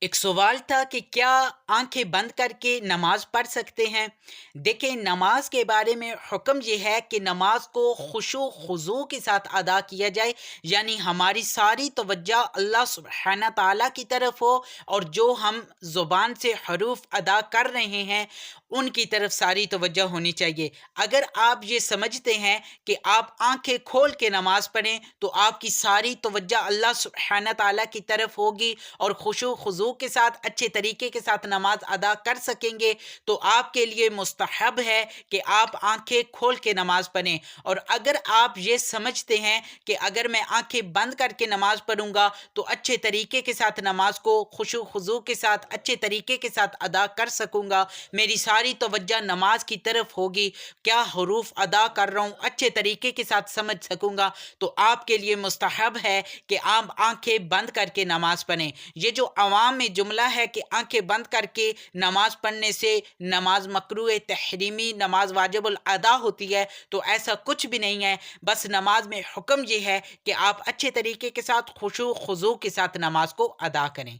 ایک سوال تھا کہ کیا آنکھیں بند کر کے نماز پڑھ سکتے ہیں؟ دیکھیں، نماز کے بارے میں حکم یہ ہے کہ نماز کو خشوع و خضوع کے ساتھ ادا کیا جائے، یعنی ہماری ساری توجہ اللہ سبحانہ تعالیٰ کی طرف ہو، اور جو ہم زبان سے حروف ادا کر رہے ہیں ان کی طرف ساری توجہ ہونی چاہیے۔ اگر آپ یہ سمجھتے ہیں کہ آپ آنکھیں کھول کے نماز پڑھیں تو آپ کی ساری توجہ اللہ سبحانہ تعالیٰ کی طرف ہوگی اور خشوع و خضوع کے ساتھ اچھے طریقے کے ساتھ نماز ادا کر سکیں گے، تو آپ کے لیے مستحب ہے کہ آپ آنکھیں کھول کے نماز پڑھیں۔ اور اگر آپ یہ سمجھتے ہیں کہ اگر میں آنکھیں بند کر کے نماز پڑھوں گا تو اچھے طریقے کے ساتھ نماز کو خشوع و خضوع کے ساتھ اچھے طریقے کے ساتھ ادا کر سکوں گا، میری ساری توجہ نماز کی طرف ہوگی، کیا حروف ادا کر رہا ہوں اچھے طریقے کے ساتھ سمجھ سکوں گا، تو آپ کے لیے مستحب ہے کہ آپ آنکھیں بند کر کے نماز پڑھیں۔ یہ جو عوام میں جملہ ہے کہ آنکھیں بند کر کے نماز پڑھنے سے نماز مکروہ تحریمی، نماز واجب الادا ہوتی ہے، تو ایسا کچھ بھی نہیں ہے۔ بس نماز میں حکم یہ ہے کہ آپ اچھے طریقے کے ساتھ خشوع و خضوع کے ساتھ نماز کو ادا کریں۔